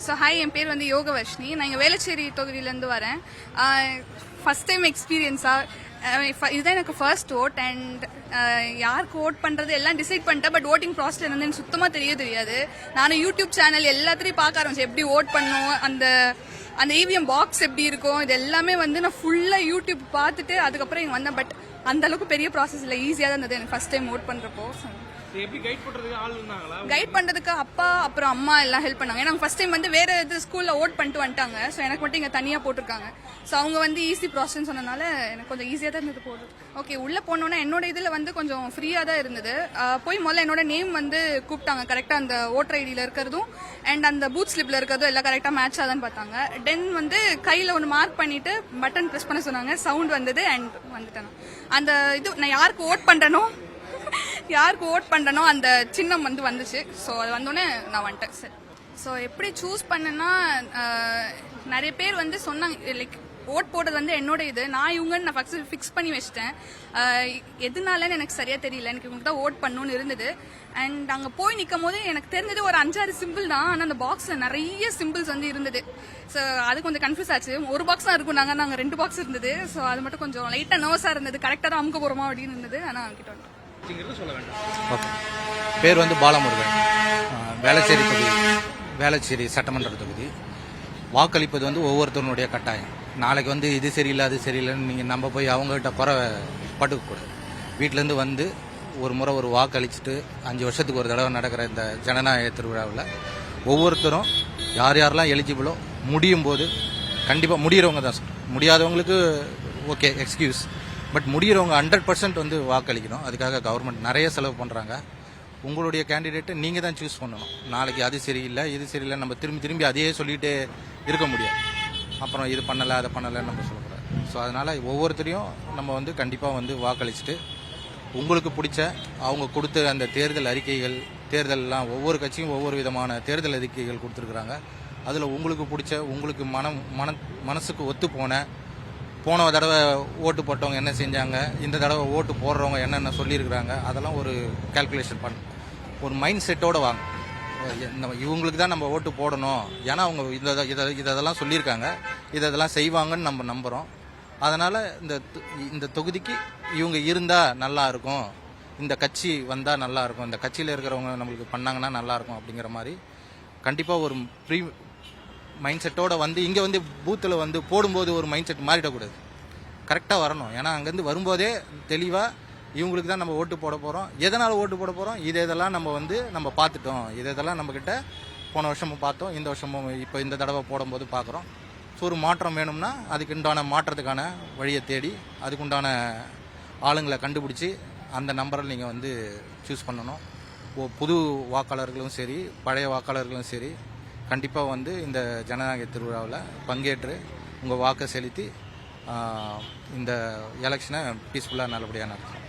So hi, என் பேர் வந்து யோகவர்ஷினி. நான் இங்கே வேளச்சேரி தொகுதியிலேருந்து வரேன். ஃபஸ்ட் டைம் எக்ஸ்பீரியன்ஸாக இதுதான் எனக்கு ஃபர்ஸ்ட் ஓட். அண்ட் யாருக்கு ஓட் பண்ணுறது எல்லாம் டிசைட் பண்ணிட்டேன். பட் ஓட்டிங் ப்ராசஸ் வந்து எனக்கு சுத்தமாக தெரியாது. நானும் யூடியூப் சேனல் எல்லாத்துலேயும் பார்க்க ஆரம்பிச்சேன், எப்படி ஓட் பண்ணணும், அந்த இவிஎம் பாக்ஸ் எப்படி இருக்கும், இது எல்லாமே வந்து நான் ஃபுல்லாக யூடியூப் பார்த்துட்டு அதுக்கப்புறம் இங்கே வந்தேன். பட் அந்த அளவுக்கு பெரிய ப்ராசஸ் இல்லை, ஈஸியாக தான் இருந்தது எனக்கு ஃபர்ஸ்ட் டைம் ஓட் பண்ணுறப்போ. கைட் பண்றதுக்கு அப்பா அப்புறம் அம்மா எல்லாம் ஹெல்ப் பண்ணாங்க. ஏன்னா ஃபர்ஸ்ட் டைம் வந்து வேற இது ஸ்கூல்ல ஓட் பண்ணிட்டு வந்துட்டாங்க. ஸோ எனக்கு மட்டும் இங்க தனியா போட்டிருக்காங்க. ஸோ அவங்க வந்து ஈஸி ப்ராசஸ் சொன்னதுனால எனக்கு கொஞ்சம் ஈஸியா தான் இருந்தது போகுது. ஓகே, உள்ள போனோன்னா என்னோட இதுல வந்து கொஞ்சம் ஃப்ரீயா தான் இருந்தது. போய் முதல்ல என்னோட நேம் வந்து கூப்பிட்டாங்க, கரெக்டா அந்த ஓட்டர் ஐடியில இருக்கிறதும் அண்ட் அந்த பூத் ஸ்லிப்ல இருக்கிறதும் எல்லாம் கரெக்டா மேட்ச் ஆகுதான்னு பார்த்தாங்க. தென் வந்து கையில ஒன்று மார்க் பண்ணிட்டு பட்டன் ப்ரெஸ் பண்ண சொன்னாங்க. சவுண்ட் வந்தது அண்ட் வந்துட்டேன். அந்த இது நான் யாருக்கு ஓட் பண்றனோ அந்த சின்னம் வந்து வந்துச்சு. ஸோ அது வந்தோடனே நான் வந்துட்டேன். சரி, ஸோ எப்படி சூஸ் பண்ணேன்னா நிறைய பேர் வந்து சொன்னாங்க, லைக் ஓட் போடுறது வந்து என்னோட இது, நான் இவங்கன்னு நான் ஃபர்ஸ்ட் ஃபிக்ஸ் பண்ணி வச்சிட்டேன். எதுனாலன்னு எனக்கு சரியா தெரியல, எனக்கு இவங்க தான் ஓட் பண்ணணும்னு இருந்தது. அண்ட் அங்கே போய் நிற்கும் போது எனக்கு தெரிஞ்சது ஒரு 5-6 சிம்பிள் தான். ஆனால் அந்த பாக்ஸில் நிறைய சிம்பிள்ஸ் வந்து இருந்தது. ஸோ அது கொஞ்சம் கன்ஃபியூஸ் ஆச்சு. ஒரு பாக்ஸ் தான் இருக்கும், நாங்கள் 2 பாக்ஸ் இருந்தது. ஸோ அது மட்டும் கொஞ்சம் லைட்டாக நர்வஸாக இருந்தது. கரெக்டாக தான் அமுக்க போகிறோமா அப்படின்னு இருந்தது. ஆனால் அவங்ககிட்ட வந்துட்டோம். ஓகே, பேர் வந்து பாலமுருகன், வேளச்சேரி சட்டமன்ற தொகுதி. வாக்களிப்பது வந்து ஒவ்வொருத்தருடைய கட்டாயம். நாளைக்கு வந்து இது சரியில்லை அது சரியில்லைன்னு நீங்கள் நம்ம போய் அவங்ககிட்ட குறை பட்டுக்கூடாது. வீட்டிலேருந்து வந்து ஒரு முறை ஒரு வாக்களிச்சுட்டு 5 வருஷத்துக்கு ஒரு தடவை நடக்கிற இந்த ஜனநாயக திருவிழாவில் ஒவ்வொருத்தரும் யார் யாரெல்லாம் எலிஜிபிளோ முடியும் போது கண்டிப்பாக முடிகிறவங்க தான் சொல்கிறேன். முடியாதவங்களுக்கு ஓகே எக்ஸ்கியூஸ், பட் முடிகிறவங்க 100% வந்து வாக்களிக்கணும். அதுக்காக கவர்மெண்ட் நிறைய செலவு பண்ணுறாங்க. உங்களுடைய கேண்டிடேட்டை நீங்கள் தான் சூஸ் பண்ணணும். நாளைக்கு அது சரியில்லை இது சரியில்லை நம்ம திரும்பி அதையே சொல்லிகிட்டே இருக்க முடியாது. அப்புறம் இது பண்ணலை அதை பண்ணலைன்னு நம்ம சொல்லக்கூடாது. ஸோ அதனால் ஒவ்வொருத்தரையும் நம்ம வந்து கண்டிப்பாக வந்து வாக்களிச்சுட்டு உங்களுக்கு பிடிச்ச அவங்க கொடுத்த அந்த தேர்தல் அறிக்கைகள், தேர்தலெலாம் ஒவ்வொரு கட்சியும் ஒவ்வொரு விதமான தேர்தல் அறிக்கைகள் கொடுத்துருக்குறாங்க. அதில் உங்களுக்கு பிடிச்ச, உங்களுக்கு மனசுக்கு ஒத்து போன தடவை ஓட்டு போட்டவங்க என்ன செஞ்சாங்க, இந்த தடவை ஓட்டு போடுறவங்க என்னென்ன சொல்லியிருக்கிறாங்க, அதெல்லாம் ஒரு கால்குலேஷன் ஒரு மைண்ட் செட்டோடு வாங்க. இவங்களுக்கு தான் நம்ம ஓட்டு போடணும், ஏன்னா அவங்க இதெல்லாம் சொல்லியிருக்காங்க, இதெல்லாம் செய்வாங்கன்னு நம்ம நம்புகிறோம். அதனால் இந்த தொகுதிக்கு இவங்க இருந்தால் நல்லா இருக்கும், இந்த கட்சி வந்தால் நல்லா இருக்கும், இந்த கட்சியில் இருக்கிறவங்க நம்மளுக்கு பண்ணாங்கன்னா நல்லாயிருக்கும் அப்படிங்கிற மாதிரி கண்டிப்பாக ஒரு மைண்ட் செட்டோட வந்து இங்கே வந்து பூத்தில் வந்து போடும்போது ஒரு மைண்ட் செட் மாறிடக்கூடாது, கரெக்டாக வரணும். ஏன்னா அங்கேருந்து வரும்போதே தெளிவாக இவங்களுக்கு தான் நம்ம ஓட்டு போட போகிறோம், எதனால் ஓட்டு போட போகிறோம், இதெல்லாம் நம்ம பார்த்துட்டோம், இதெல்லாம் நம்மக்கிட்ட போன வருஷமும் பார்த்தோம், இந்த வருஷமும் இப்போ இந்த தடவை போடும்போது பார்க்குறோம். ஸோ ஒரு மாற்றம் வேணும்னா அதுக்குண்டான மாற்றத்துக்கான வழியை தேடி அதுக்குண்டான ஆளுங்களை கண்டுபிடிச்சி அந்த நம்பரில் நீங்கள் வந்து சூஸ் பண்ணணும். புது வாக்காளர்களும் சரி பழைய வாக்காளர்களும் சரி கண்டிப்பாக வந்து இந்த ஜனநாயக திருவிழாவில் பங்கேற்று உங்கள் வாக்கை செலுத்தி இந்த எலெக்ஷனை பீஸ்ஃபுல்லாக நல்லபடியாக நடத்தும்.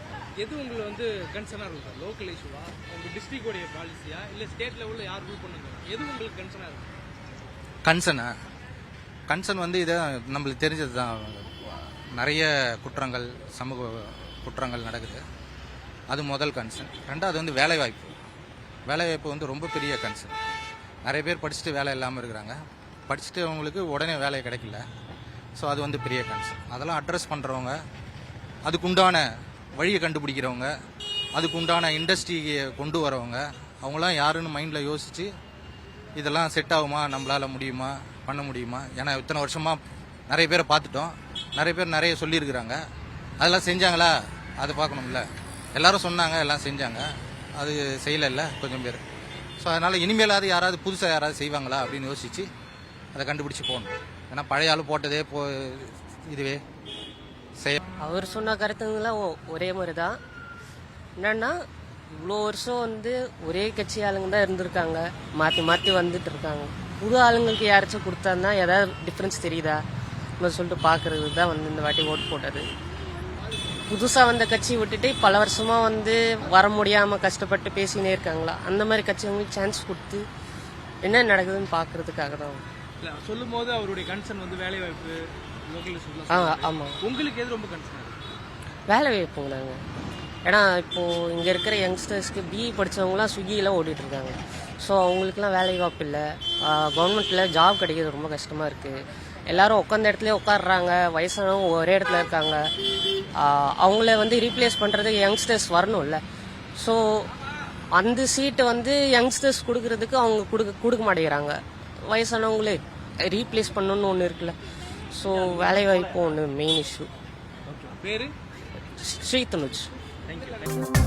எது உங்களுக்கு வந்து கன்சர்னாக இருக்கும் சார்? லோக்கல் இஷ்யூவா, உங்கள் டிஸ்ட்ரிக்டோடைய பாலிசியா, இல்லை ஸ்டேட் லெவலில் யார் ரூல் பண்ணுங்க, எது உங்களுக்கு கன்சர்னாக இருக்கும்? கன்சர்ன் வந்து இதை நம்மளுக்கு தெரிஞ்சது தான். நிறைய குற்றங்கள், சமூக குற்றங்கள் நடக்குது, அது முதல் கன்சர்ன். ரெண்டாவது வந்து வேலைவாய்ப்பு வந்து ரொம்ப பெரிய கன்சர்ன். நிறைய பேர் படிச்சுட்டு வேலை இல்லாமல் இருக்கிறாங்க, படிச்சுட்டு அவங்களுக்கு உடனே வேலை கிடைக்கல. ஸோ அது வந்து பெரிய கன்சர்ன். அதெல்லாம் அட்ரஸ் பண்ணுறவங்க, அதுக்குண்டான வழியை கண்டுபிடிக்கிறவங்க, அதுக்குண்டான இண்டஸ்ட்ரியை கொண்டு வரவங்க, அவங்களாம் யாருன்னு மைண்டில் யோசித்து இதெல்லாம் செட் ஆகுமா, நம்மளால் முடியுமா, பண்ண முடியுமா. ஏன்னா இத்தனை வருஷமாக நிறைய பேரை பார்த்துட்டோம், நிறைய பேர் நிறைய சொல்லியிருக்கிறாங்க, அதெல்லாம் செஞ்சாங்களா அதை பார்க்கணும்ல. எல்லாரும் சொன்னாங்க, எல்லாம் செஞ்சாங்க, அது செய்யலைல்ல கொஞ்சம் பேர். ஸோ அதனால் இனிமேலாவது யாராவது புதுசாக யாராவது செய்வாங்களா அப்படின்னு யோசித்து அதை கண்டுபிடிச்சி போகணும். ஏன்னா பழைய ஆள் போட்டதே இதுவே செய்ய. அவர் சொன்ன கருத்துங்களாம் ஒரே மாதிரி தான். என்னன்னா இவ்வளோ வருஷம் வந்து ஒரே கட்சி ஆளுங்க தான் இருந்திருக்காங்க, மாற்றி வந்துட்டு இருக்காங்க. புது ஆளுங்களுக்கு யாராச்சும் கொடுத்தாருன்னா ஏதாவது டிஃப்ரென்ஸ் தெரியுதா சொல்லிட்டு பார்க்கறது தான் வந்து இந்த வாட்டி ஓட்டு போட்டது. புதுசாக வந்த கட்சி விட்டுட்டு பல வருஷமாக வந்து வர முடியாமல் கஷ்டப்பட்டு பேசினே இருக்காங்களா, அந்த மாதிரி கட்சிங்களுக்கு சான்ஸ் கொடுத்து என்ன நடக்குதுன்னு பார்க்கறதுக்காக தான். சொல்லும் போது அவருடைய கன்சர்ன் வந்து வேலை வாய்ப்பு, ஆமாம். உங்களுக்கு எது ரொம்ப கன்சர்ன்? வேலை வாய்ப்புங்க. நாங்கள் ஏன்னா இப்போது இங்கே இருக்கிற யங்ஸ்டர்ஸ்க்கு பிஇ படித்தவங்களாம் ஸ்விக்கியில் ஓடிட்டுருக்காங்க. ஸோ அவங்களுக்குலாம் வேலை வாய்ப்பு இல்லை. கவர்மெண்ட்டில் ஜாப் கிடைக்கிறது ரொம்ப கஷ்டமாக இருக்குது. எல்லாரும் உட்காந்த இடத்துல உட்காடுறாங்க, வயசானவங்க ஒரே இடத்துல இருக்காங்க. அவங்கள வந்து ரீப்ளேஸ் பண்ணுறதுக்கு யங்ஸ்டர்ஸ் வரணும்ல. ஸோ அந்த சீட்டை வந்து யங்ஸ்டர்ஸ் கொடுக்கறதுக்கு அவங்க கொடுக்க மாட்டேங்கிறாங்க. வயசானவங்களே ரீப்ளேஸ் பண்ணணும்னு ஒன்று இருக்குல்ல. ஸோ வேலை வாய்ப்பு ஒன்று மெயின் இஷ்யூ. பேரு ஸ்ரீ தனுஜ். தேங்க்யூ.